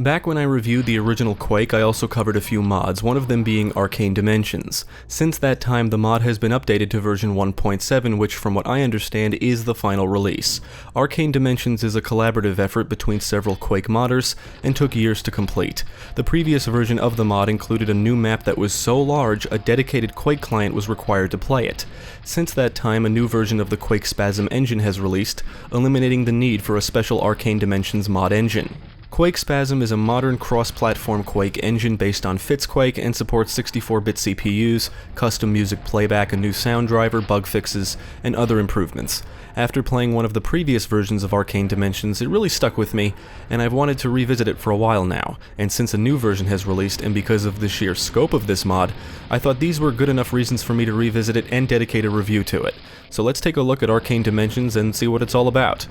Back when I reviewed the original Quake, I also covered a few mods, one of them being Arcane Dimensions. Since that time, the mod has been updated to version 1.7, which from what I understand is the final release. Arcane Dimensions is a collaborative effort between several Quake modders, and took years to complete. The previous version of the mod included a new map that was so large, a dedicated Quake client was required to play it. Since that time, a new version of the Quake Spasm engine has released, eliminating the need for a special Arcane Dimensions mod engine. Quake Spasm is a modern cross-platform Quake engine based on Quake and supports 64-bit CPUs, custom music playback, a new sound driver, bug fixes, and other improvements. After playing one of the previous versions of Arcane Dimensions, it really stuck with me, and I've wanted to revisit it for a while now, and since a new version has released and because of the sheer scope of this mod, I thought these were good enough reasons for me to revisit it and dedicate a review to it. So let's take a look at Arcane Dimensions and see what it's all about.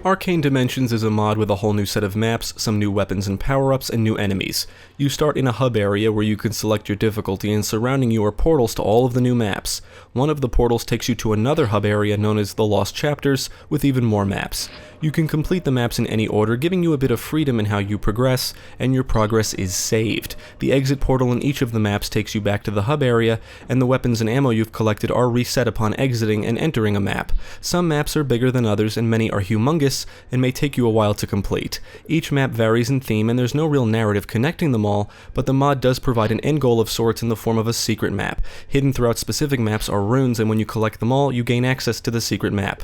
Arcane Dimensions is a mod with a whole new set of maps, some new weapons and power-ups, and new enemies. You start in a hub area where you can select your difficulty, and surrounding you are portals to all of the new maps. One of the portals takes you to another hub area known as the Lost Chapters, with even more maps. You can complete the maps in any order, giving you a bit of freedom in how you progress, and your progress is saved. The exit portal in each of the maps takes you back to the hub area, and the weapons and ammo you've collected are reset upon exiting and entering a map. Some maps are bigger than others, and many are humongous, and may take you a while to complete. Each map varies in theme, and there's no real narrative connecting them all, but the mod does provide an end goal of sorts in the form of a secret map. Hidden throughout specific maps are runes, and when you collect them all, you gain access to the secret map.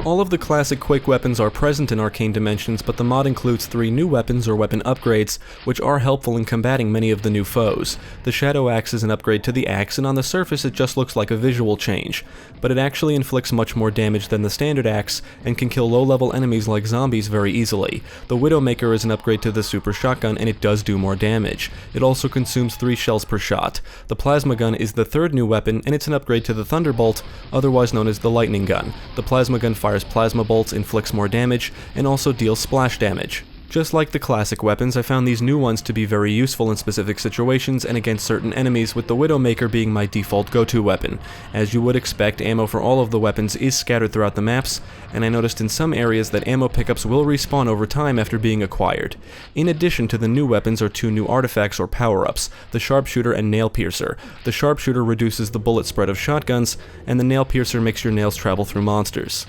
All of the classic Quake weapons are present in Arcane Dimensions, but the mod includes 3 new weapons or weapon upgrades, which are helpful in combating many of the new foes. The Shadow Axe is an upgrade to the axe, and on the surface it just looks like a visual change, but it actually inflicts much more damage than the standard axe, and can kill low-level enemies like zombies very easily. The Widowmaker is an upgrade to the Super Shotgun, and it does do more damage. It also consumes 3 shells per shot. The Plasma Gun is the 3rd new weapon, and it's an upgrade to the Thunderbolt, otherwise known as the Lightning Gun. The Plasma Gun fires plasma bolts, inflicts more damage, and also deals splash damage. Just like the classic weapons, I found these new ones to be very useful in specific situations and against certain enemies, with the Widowmaker being my default go-to weapon. As you would expect, ammo for all of the weapons is scattered throughout the maps, and I noticed in some areas that ammo pickups will respawn over time after being acquired. In addition to the new weapons are 2 new artifacts or power-ups, the Sharpshooter and Nail Piercer. The Sharpshooter reduces the bullet spread of shotguns, and the Nail Piercer makes your nails travel through monsters.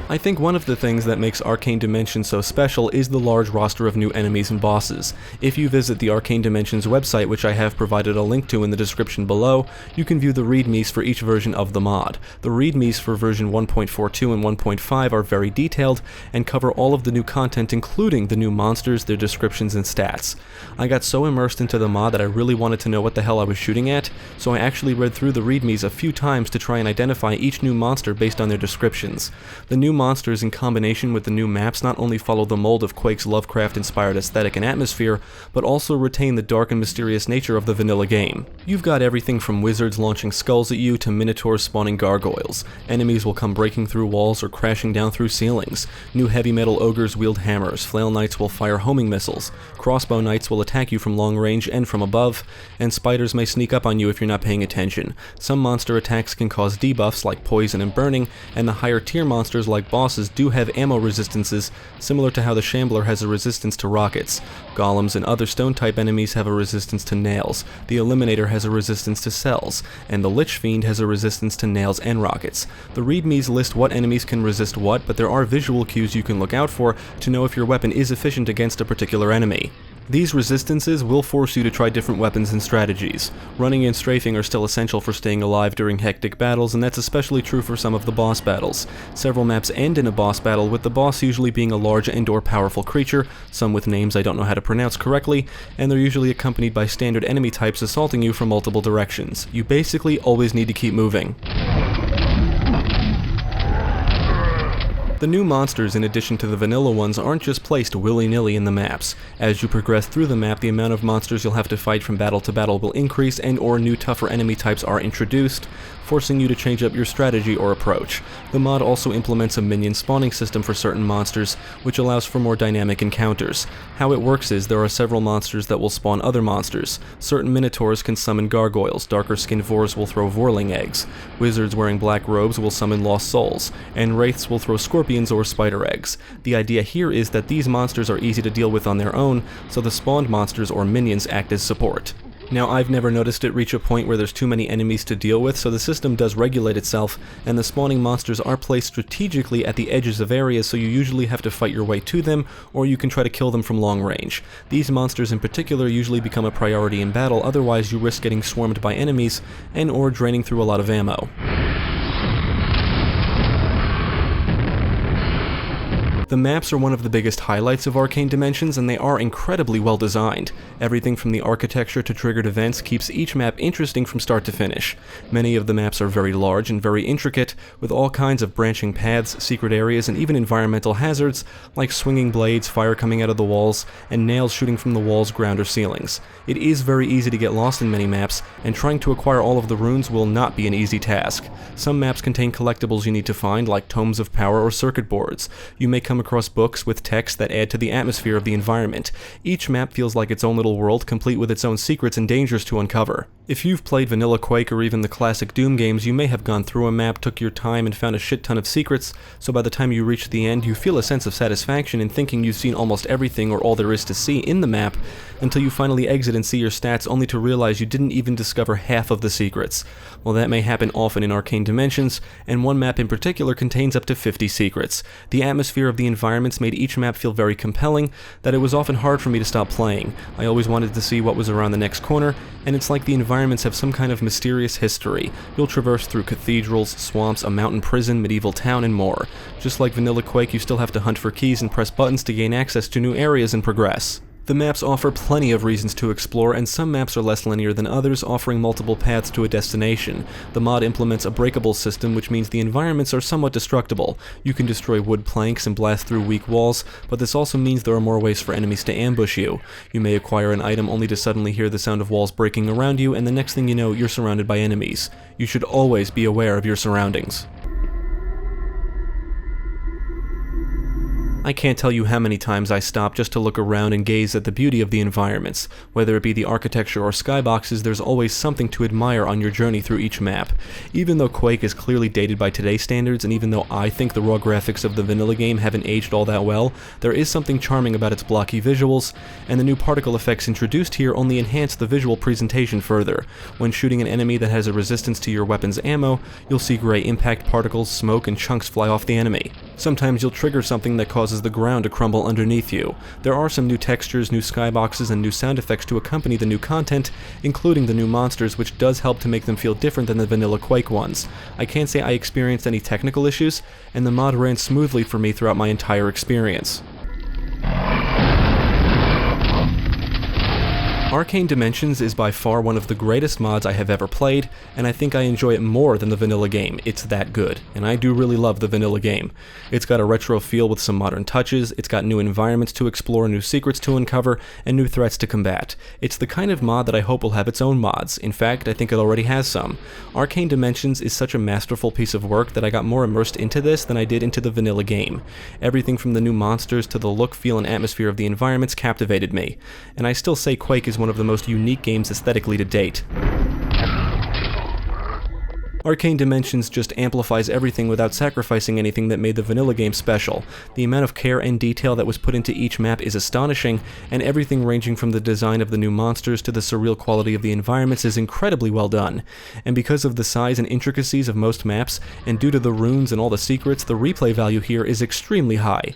I think one of the things that makes Arcane Dimensions so special is the large roster of new enemies and bosses. If you visit the Arcane Dimensions website, which I have provided a link to in the description below, you can view the readmes for each version of the mod. The readmes for version 1.42 and 1.5 are very detailed and cover all of the new content, including the new monsters, their descriptions, and stats. I got so immersed into the mod that I really wanted to know what the hell I was shooting at, so I actually read through the readmes a few times to try and identify each new monster based on their descriptions. The new monsters, in combination with the new maps, not only follow the mold of Quake's Lovecraft-inspired aesthetic and atmosphere, but also retain the dark and mysterious nature of the vanilla game. You've got everything from wizards launching skulls at you to minotaurs spawning gargoyles. Enemies will come breaking through walls or crashing down through ceilings. New heavy metal ogres wield hammers, flail knights will fire homing missiles, crossbow knights will attack you from long range and from above, and spiders may sneak up on you if you're not paying attention. Some monster attacks can cause debuffs like poison and burning, and the higher tier monsters like bosses do have ammo resistances, similar to how the Shambler has a resistance to rockets. Golems and other stone-type enemies have a resistance to nails, the Eliminator has a resistance to cells, and the Lich Fiend has a resistance to nails and rockets. The readmes list what enemies can resist what, but there are visual cues you can look out for to know if your weapon is efficient against a particular enemy. These resistances will force you to try different weapons and strategies. Running and strafing are still essential for staying alive during hectic battles, and that's especially true for some of the boss battles. Several maps end in a boss battle, with the boss usually being a large and/or powerful creature, some with names I don't know how to pronounce correctly, and they're usually accompanied by standard enemy types assaulting you from multiple directions. You basically always need to keep moving. The new monsters, in addition to the vanilla ones, aren't just placed willy-nilly in the maps. As you progress through the map, the amount of monsters you'll have to fight from battle to battle will increase, and or new tougher enemy types are introduced, forcing you to change up your strategy or approach. The mod also implements a minion spawning system for certain monsters, which allows for more dynamic encounters. How it works is there are several monsters that will spawn other monsters. Certain minotaurs can summon gargoyles, darker-skinned Vors will throw Vorling eggs, wizards wearing black robes will summon lost souls, and wraiths will throw scorpions or spider eggs. The idea here is that these monsters are easy to deal with on their own, so the spawned monsters or minions act as support. Now, I've never noticed it reach a point where there's too many enemies to deal with, so the system does regulate itself, and the spawning monsters are placed strategically at the edges of areas, so you usually have to fight your way to them, or you can try to kill them from long range. These monsters in particular usually become a priority in battle, otherwise you risk getting swarmed by enemies, and or draining through a lot of ammo. The maps are one of the biggest highlights of Arcane Dimensions, and they are incredibly well designed. Everything from the architecture to triggered events keeps each map interesting from start to finish. Many of the maps are very large and very intricate, with all kinds of branching paths, secret areas, and even environmental hazards, like swinging blades, fire coming out of the walls, and nails shooting from the walls, ground, or ceilings. It is very easy to get lost in many maps, and trying to acquire all of the runes will not be an easy task. Some maps contain collectibles you need to find, like tomes of power or circuit boards. You may come across books with text that add to the atmosphere of the environment. Each map feels like its own little world, complete with its own secrets and dangers to uncover. If you've played vanilla Quake or even the classic Doom games, you may have gone through a map, took your time, and found a shit ton of secrets, so by the time you reach the end, you feel a sense of satisfaction in thinking you've seen almost everything or all there is to see in the map, until you finally exit and see your stats only to realize you didn't even discover half of the secrets. Well, that may happen often in Arcane Dimensions, and one map in particular contains up to 50 secrets. The atmosphere of the environments made each map feel very compelling, that it was often hard for me to stop playing. I always wanted to see what was around the next corner, and it's like the environments have some kind of mysterious history. You'll traverse through cathedrals, swamps, a mountain prison, medieval town, and more. Just like vanilla Quake, you still have to hunt for keys and press buttons to gain access to new areas and progress. The maps offer plenty of reasons to explore, and some maps are less linear than others, offering multiple paths to a destination. The mod implements a breakable system, which means the environments are somewhat destructible. You can destroy wood planks and blast through weak walls, but this also means there are more ways for enemies to ambush you. You may acquire an item only to suddenly hear the sound of walls breaking around you, and the next thing you know, you're surrounded by enemies. You should always be aware of your surroundings. I can't tell you how many times I stop just to look around and gaze at the beauty of the environments. Whether it be the architecture or skyboxes, there's always something to admire on your journey through each map. Even though Quake is clearly dated by today's standards, and even though I think the raw graphics of the vanilla game haven't aged all that well, there is something charming about its blocky visuals, and the new particle effects introduced here only enhance the visual presentation further. When shooting an enemy that has a resistance to your weapon's ammo, you'll see gray impact particles, smoke, and chunks fly off the enemy. Sometimes you'll trigger something that causes the ground to crumble underneath you. There are some new textures, new skyboxes, and new sound effects to accompany the new content, including the new monsters, which does help to make them feel different than the vanilla Quake ones. I can't say I experienced any technical issues, and the mod ran smoothly for me throughout my entire experience. Arcane Dimensions is by far one of the greatest mods I have ever played, and I think I enjoy it more than the vanilla game. It's that good, and I do really love the vanilla game. It's got a retro feel with some modern touches, it's got new environments to explore, new secrets to uncover, and new threats to combat. It's the kind of mod that I hope will have its own mods. In fact, I think it already has some. Arcane Dimensions is such a masterful piece of work that I got more immersed into this than I did into the vanilla game. Everything from the new monsters to the look, feel, and atmosphere of the environments captivated me, and I still say Quake is one of the most unique games aesthetically to date. Arcane Dimensions just amplifies everything without sacrificing anything that made the vanilla game special. The amount of care and detail that was put into each map is astonishing, and everything ranging from the design of the new monsters to the surreal quality of the environments is incredibly well done. And because of the size and intricacies of most maps, and due to the runes and all the secrets, the replay value here is extremely high.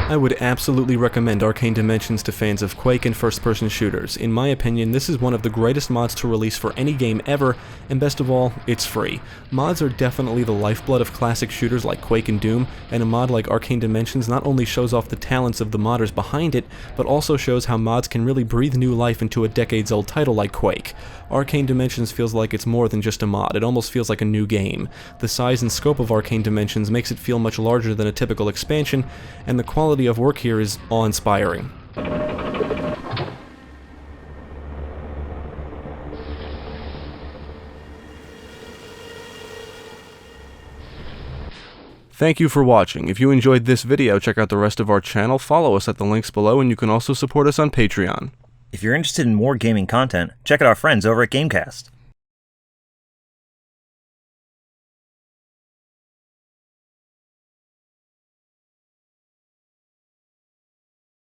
I would absolutely recommend Arcane Dimensions to fans of Quake and first-person shooters. In my opinion, this is one of the greatest mods to release for any game ever, and best of all, it's free. Mods are definitely the lifeblood of classic shooters like Quake and Doom, and a mod like Arcane Dimensions not only shows off the talents of the modders behind it, but also shows how mods can really breathe new life into a decades-old title like Quake. Arcane Dimensions feels like it's more than just a mod, it almost feels like a new game. The size and scope of Arcane Dimensions makes it feel much larger than a typical expansion, and the quality of work here is awe-inspiring. Thank you for watching. If you enjoyed this video, check out the rest of our channel, follow us at the links below, and you can also support us on Patreon. If you're interested in more gaming content, check out our friends over at GameCast.